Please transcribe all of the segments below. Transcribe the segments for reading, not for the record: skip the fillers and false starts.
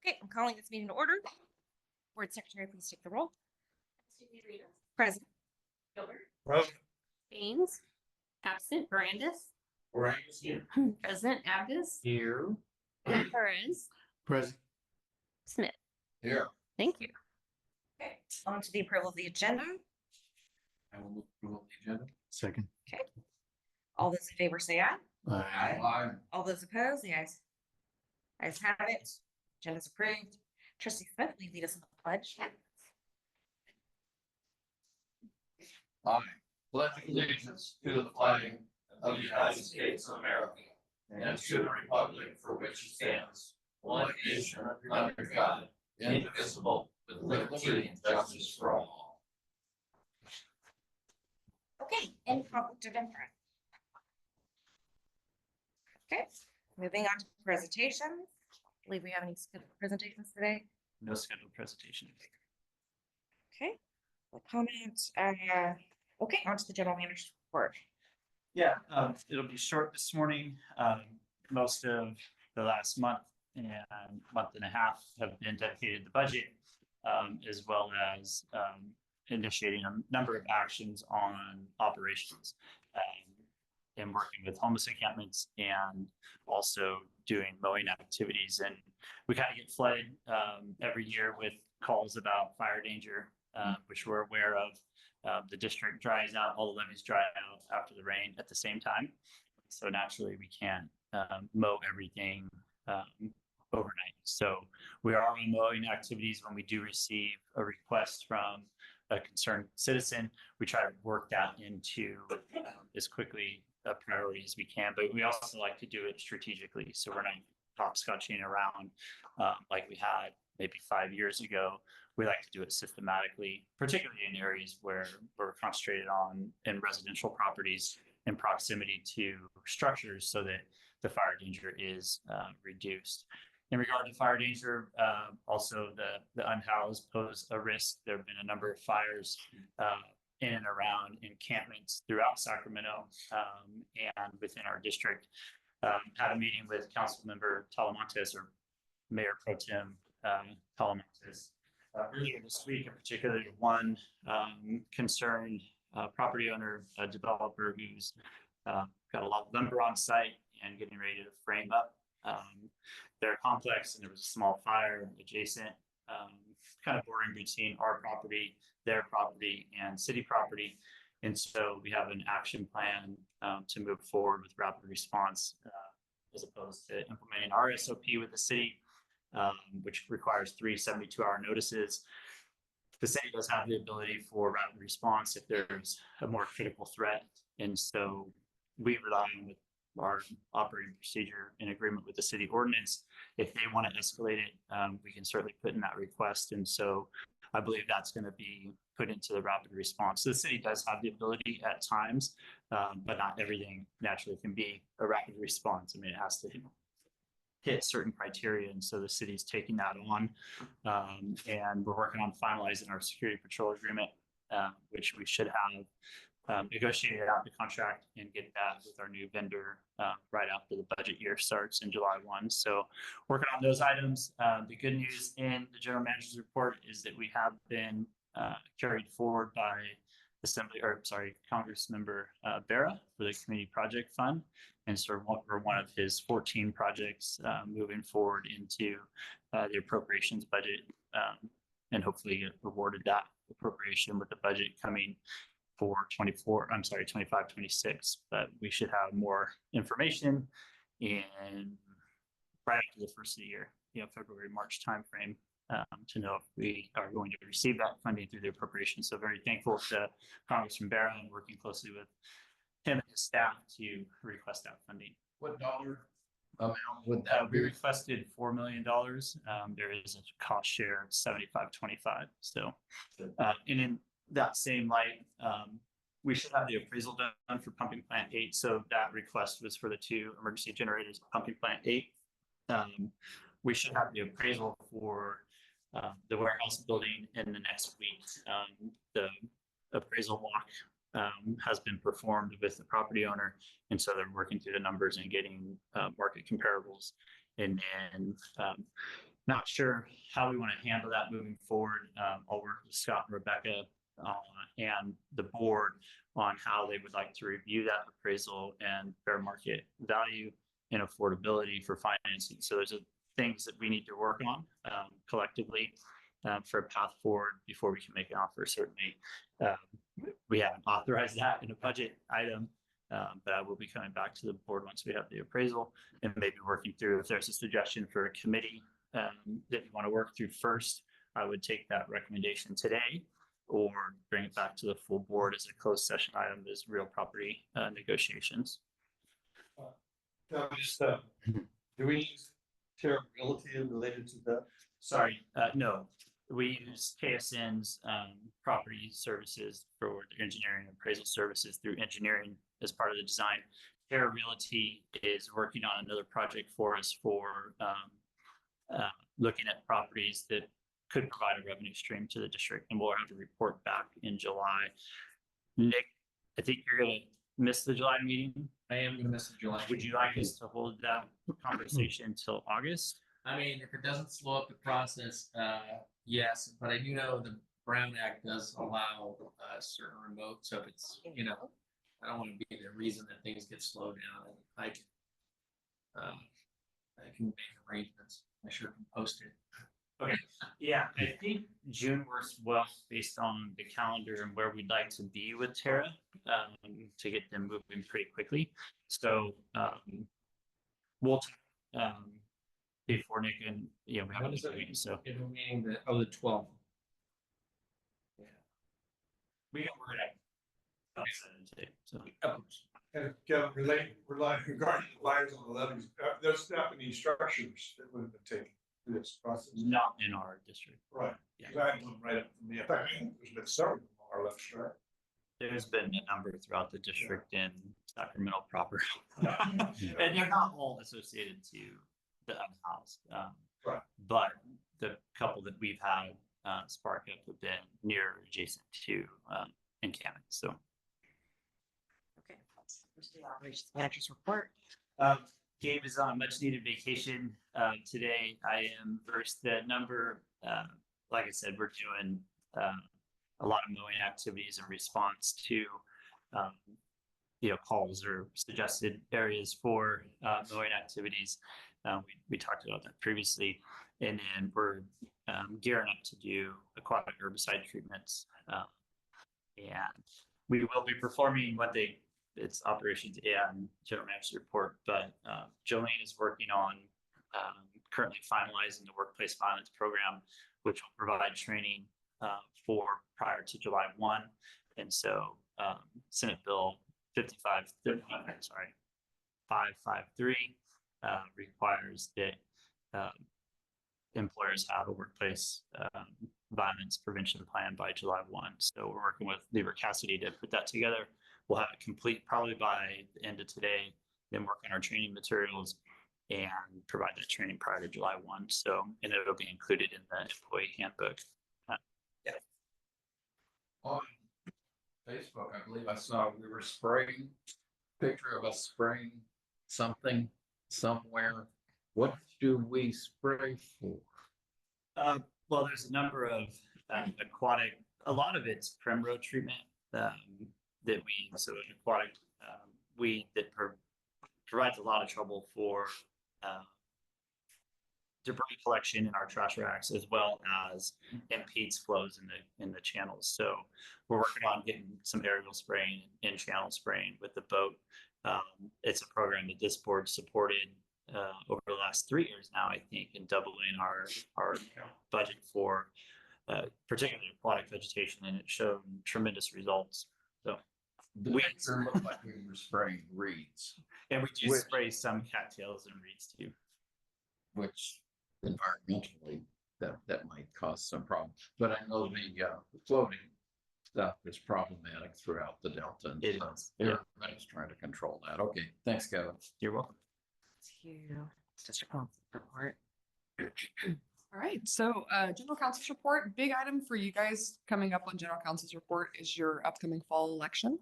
Okay, I'm calling this meeting to order. Board Secretary, please take the roll. Present. Gilbert. Present. Baines. Absent. Brandis. Brandis here. Present. Abdus. Here. Perez. Present. Smith. Here. Thank you. Okay, on to the approval of the agenda. I will move approval of the agenda. Second. Okay. All those in favor say aye. Aye. All those opposed, the ayes. Ayes have it. Agenda's approved. Trustee Smith, will you lead us in the pledge? I pledge allegiance to the flag of the United States of America and to the republic for which it stands, one nation under God, indivisible, with liberty and justice for all. Okay, any conflict of interest? Okay, moving on to presentations. I believe we have any scheduled presentations today. No scheduled presentation. Okay, the comments. Okay, on to the general manager's report. Yeah, it'll be short this morning. Most of the last month and month and a half have been dedicated to budget, as well as initiating a number of actions on operations, and working with homeless encampments and also doing mowing activities. And we kind of get flooded every year with calls about fire danger, which we're aware of. The district dries out, all the levees dry out after the rain at the same time. So naturally we can't mow everything overnight. So we are on mowing activities. When we do receive a request from a concerned citizen, we try to work that into as quickly a priority as we can, but we also like to do it strategically. So we're not hopscotching around like we had maybe 5 years ago. We like to do it systematically, particularly in areas where we're concentrated on in residential properties in proximity to structures so that the fire danger is reduced. In regard to fire danger, also the unhoused pose a risk. There have been a number of fires in and around encampments throughout Sacramento and within our district. Had a meeting with Councilmember Talamontes, or Mayor Pro Tem Talamontes, earlier this week, in particular one concerned property owner, a developer who's got a lot of lumber on site and getting ready to frame up their complex, and there was a small fire adjacent, kind of bordering between our property, their property, and city property. And so we have an action plan to move forward with rapid response, as opposed to implementing our SOP with the city, which requires 3 72-hour notices. The city does have the ability for rapid response if there's a more critical threat. And so we rely on our operating procedure in agreement with the city ordinance. If they want to escalate it, we can certainly put in that request. And so I believe that's going to be put into the rapid response. So the city does have the ability at times, but not everything naturally can be a rapid response. I mean, it has to hit certain criteria. And so the city's taking that on. And we're working on finalizing our security patrol agreement, which we should have negotiated out the contract and get that with our new vendor right after the budget year starts in July 1. So working on those items. The good news in the general manager's report is that we have been carried forward by Congressmember Barra for the Community Project Fund. And so we're one of his 14 projects moving forward into the appropriations budget, and hopefully get awarded that appropriation with the budget coming for 25, 26. But we should have more information in right after the first of the year, February, March timeframe, to know if we are going to receive that funding through the appropriation. So very thankful to Congressman Barra and working closely with him and his staff to request that funding. What dollar amount would that be? We requested $4 million. There is a cost share of 75-25. So, and in that same light, we should have the appraisal done for pumping plant 8. So that request was for the 2 emergency generators at pumping plant 8. We should have the appraisal for the warehouse building in the next week. The appraisal walk has been performed with the property owner, and so they're working through the numbers and getting market comparables. And then Not sure how we want to handle that moving forward. I'll work with Scott and Rebecca and the board on how they would like to review that appraisal and fair market value and affordability for financing. So there's things that we need to work on collectively for a path forward before we can make an offer. Certainly, we haven't authorized that in a budget item, but I will be coming back to the board once we have the appraisal and maybe working through if there's a suggestion for a committee that you want to work through first. I would take that recommendation today or bring it back to the full board as a closed session item as real property negotiations. Do we use Terra Realty related to that? Sorry, no, we use KSN's property services for the engineering and appraisal services through engineering as part of the design. Terra Realty is working on another project for us for looking at properties that could provide a revenue stream to the district, and we'll have to report back in July. Nick, I think you're gonna miss the July meeting. I am gonna miss the July. Would you like us to hold that conversation until August? I mean, if it doesn't slow up the process, yes, but I do know the Brown Act does allow certain remote, so if it's, I don't want to be the reason that things get slowed down. I can make arrangements. I sure can post it. Okay, yeah, I think June works well based on the calendar and where we'd like to be with Terra to get them moving pretty quickly. So we'll before Nick and we have When is a it? meeting, so Meaning the 12th. we can work it out. Today, so. And Kevin, regarding the lines on the levees, there's not any structures that would have been taken through this process. Not in our district. Right. Yeah. 'Cause I had one right up from the, in fact, there's been several more or less, right? There's been a number throughout the district in Sacramento proper. And they're not all associated to the house. Right. But the couple that we've had spark up have been near adjacent to Encampment. So Okay. Let's do the operations manager's report. Gabe is on much needed vacation today. I am versed the number. Like I said, we're doing a lot of mowing activities in response to calls or suggested areas for mowing activities. We talked about that previously, and then we're gearing up to do aquatic herbicide treatments, and we will be performing it's operations and general manager's report, but Jolene is working on currently finalizing the workplace violence program, which will provide training for prior to July 1. And so Senate Bill 553 requires that employers have a workplace violence prevention plan by July 1. So we're working with Lieber Cassidy to put that together. We'll have it complete probably by the end of today, then work on our training materials and provide that training prior to July 1. So, and it'll be included in the employee handbook. On Facebook, I believe I saw we were spraying, picture of us spraying something somewhere. What do we spray for? Well, there's a number of aquatic, a lot of it's primrose treatment that so an aquatic weed that provides a lot of trouble for debris collection in our trash racks, as well as impedes flows in the channels. So we're working on getting some aerial spraying and channel spraying with the boat. It's a program that this board supported over the last 3 years now, I think, in doubling our budget for particularly aquatic vegetation, and it showed tremendous results. So We sure looked like we were spraying reeds, and we do spray some cattails and reeds too. which environmentally that might cause some problems. But I know the floating stuff is problematic throughout the Delta. And It so is, yeah. everybody's trying to control that. Okay, thanks, Kevin. You're welcome. To district council report. All right, so general counsel's report, big item for you guys coming up on general counsel's report is your upcoming fall election.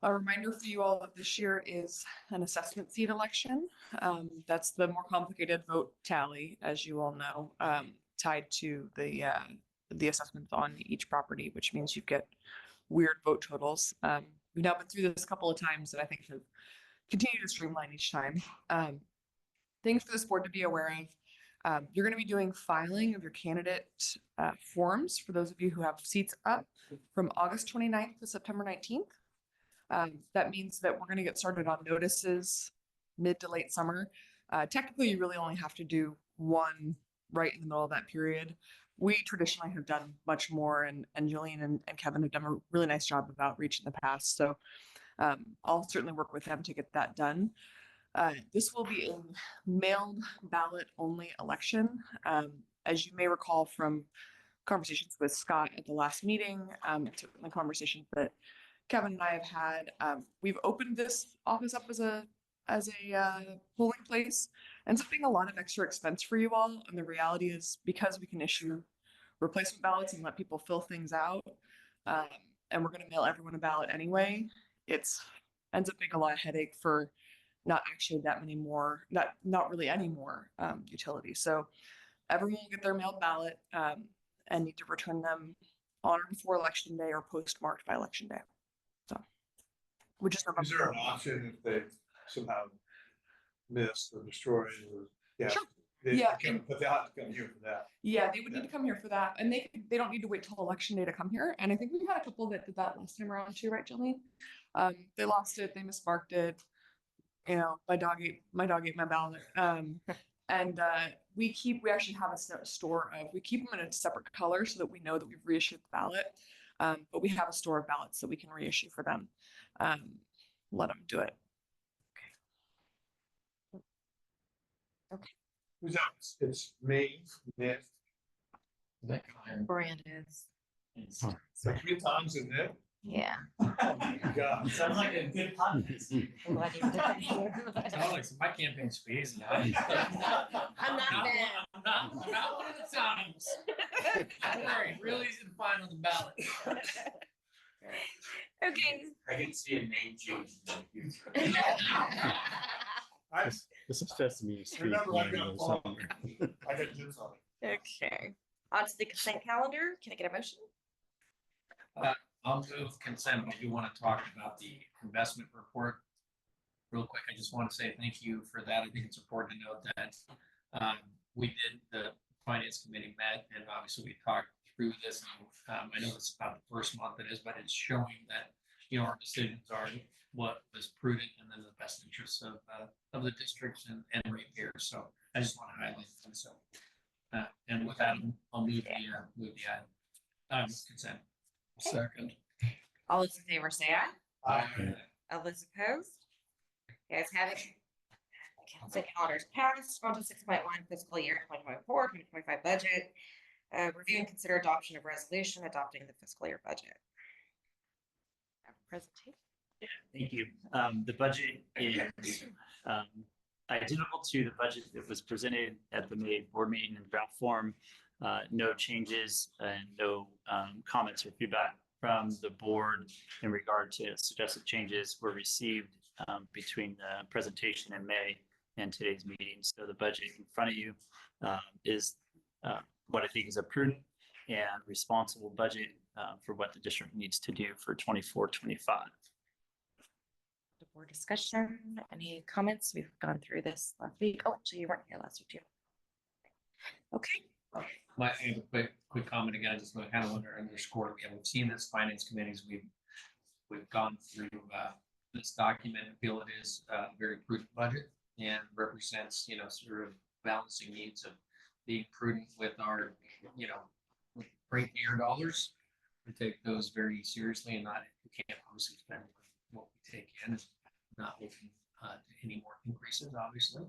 A reminder for you all that this year is an assessment seat election. That's the more complicated vote tally, as you all know, tied to the assessments on each property, which means you get weird vote totals. We've now been through this a couple of times and I think have continued to streamline each time. Things for this board to be aware of. You're going to be doing filing of your candidate forms for those of you who have seats up from August 29th to September 19th. That means that we're going to get started on notices mid to late summer. Technically, you really only have to do one right in the middle of that period. We traditionally have done much more, and Jillian and Kevin have done a really nice job of outreach in the past. So I'll certainly work with them to get that done. This will be a mailed ballot only election. As you may recall from conversations with Scott at the last meeting, the conversations that Kevin and I have had, we've opened this office up as a polling place, and something a lot of extra expense for you all. And the reality is, because we can issue replacement ballots and let people fill things out, and we're going to mail everyone a ballot anyway, it's ends up being a lot of headache for not actually that many more, not really any more utilities. So everyone will get their mailed ballot and need to return them on or before election day or postmarked by election day. So, which is Is there an option if they somehow miss or destroy or, yeah? Sure. They Yeah, can, but they'll have to come here for that. Yeah, they would need to come here for that, and they don't need to wait till election day to come here. And I think we had a couple that did that last time around too, right, Jillian? They lost it, they mismarked it. You know, my dog ate my ballot. And we actually have a store of, we keep them in a separate color so that we know that we've reissued the ballot. But we have a store of ballots that we can reissue for them. Let them do it. Who's that? It's me, Nick, Brandis. so 3 times in there. Yeah. Oh my God. Sounds like a good podcast. I'm glad you did that. Sounds like my campaign's easy. I'm I'm not mad. not one of the times. Don't worry, real easy to find on the ballot. Okay. I can see a name change. I This is Sesame Street. remember I've got or a phone. something. I got juice on it. Okay. On to the consent calendar. Can I get a motion? I'll move consent, but I do want to talk about the investment report. Real quick, I just want to say thank you for that. I think it's important to note that the finance committee met, and obviously we talked through this. I know it's about the first month it is, but it's showing that, you know, our decisions are what was prudent and then the best interests of the districts and ratepayers. So I just want to highlight that. So, and with that, I'll move the item. Consent. Second. All those in favor say aye. Aye. All those opposed? You guys have it. Consent calendar is passed. On to 6.1 fiscal year 2024-2025 budget. Review and consider adoption of resolution adopting the fiscal year budget. Presentation. Thank you. The budget is identical to the budget that was presented at the May board meeting in draft form. No changes and no comments or feedback from the board in regard to suggested changes were received between the presentation in May and today's meeting. So the budget in front of you is what I think is a prudent and responsible budget for what the district needs to do for 24-25. The board discussion. Any comments? We've gone through this last week. Oh, actually, you weren't here last week too. Okay. I have a quick comment again. I just kind of want to underscore again. We've seen this finance committees. We've gone through this document. I feel it is a very prudent budget and represents, you know, sort of balancing needs of being prudent with our, you know, ratepayer dollars. We take those very seriously and we can't obviously spend what we take in. Not looking to any more increases, obviously.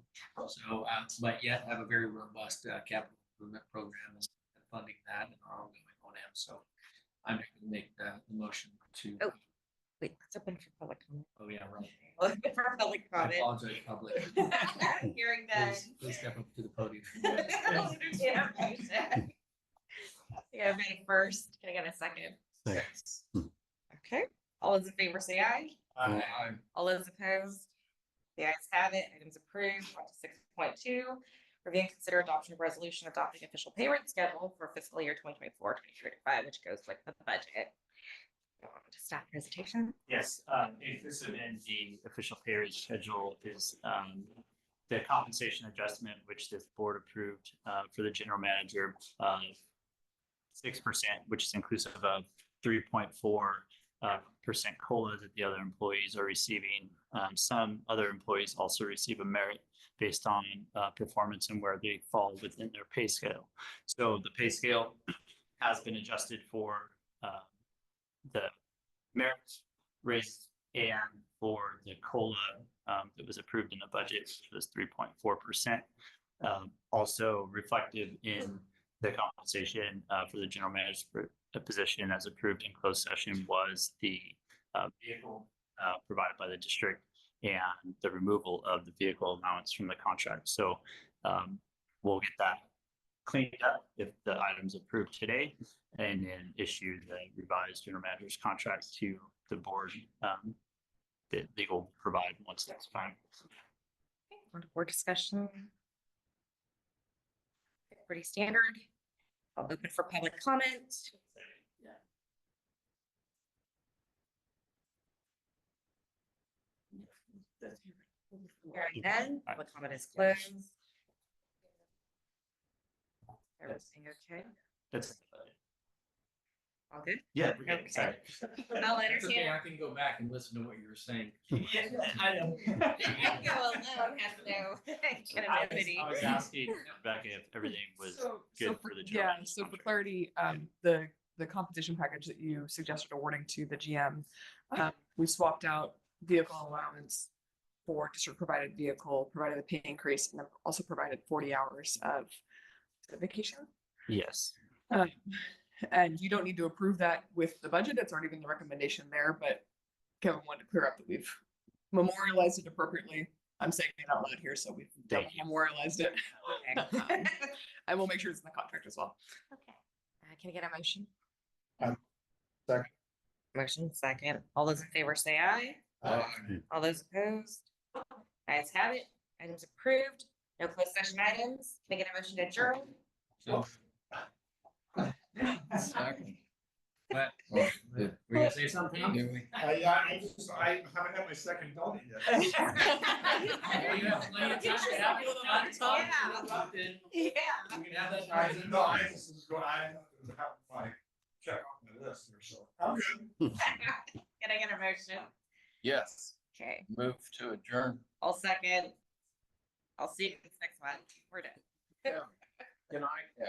So, but yet have a very robust capital improvement program and funding that and our ongoing O&M. So I'm going to make the motion to. Oh. Wait, that's open for public comment. Oh yeah, right. Open for public I comment. apologize, public. Hearing that. Please step up to the podium. Yeah, I got a first. Can I get a second? Thanks. Okay. All those in favor say aye. All those opposed? The ayes have it. Items approved. On to 6.2. Review and consider adoption of resolution adopting official pay rate schedule for fiscal year 2024-2025, which goes with the budget. Go on to staff presentation. Yes, inclusive in the official pay rate schedule is the compensation adjustment, which this board approved for the general manager of 6%, which is inclusive of 3.4% COLA that the other employees are receiving. Some other employees also receive a merit based on performance and where they fall within their pay scale. So the pay scale has been adjusted for the merit raise and for the COLA that was approved in the budget, which was 3.4%. Also reflective in the compensation for the general manager position as approved in closed session was the vehicle provided by the district and the removal of the vehicle allowance from the contract. So we'll get that cleaned up if the items approved today, and then issue the revised general manager's contract to the board that legal will provide once that's fine. On to board discussion. Pretty standard. I'll open for public comment. Hearing none, public comment is closed. Everything okay? That's All good? yeah. Okay. Sorry. I'll It's okay, entertain. I can go back and listen to what you were saying. I know. Go alone has no anonymity. I was asking Rebecca if everything was good for the job. Yeah, so for clarity, the compensation package that you suggested awarding to the GM, we swapped out vehicle allowance for district provided vehicle, provided the pay increase, and then also provided 40 hours of vacation. Yes. And you don't need to approve that with the budget. It's already been the recommendation there, but Kevin wanted to clear up that we've memorialized it appropriately. I'm saying it out loud here, so we've Thank you. memorialized it. Okay. And we'll make sure it's in the contract as well. Okay. Can I get a motion? Second. Motion second. All those in favor say aye. All those opposed? Ayes have it. Items approved. No closed session items. Can I get a motion to adjourn? Second. What? Were you gonna say something? I haven't had my second donut yet. You have plenty of time to have it on top. Yeah. You can have that. No, I just was going, I have my check off my list here, so I'm good. Can I get a motion? Yes, Okay, move to adjourn. I'll second. I'll see you next month. We're done. Good night. Yeah.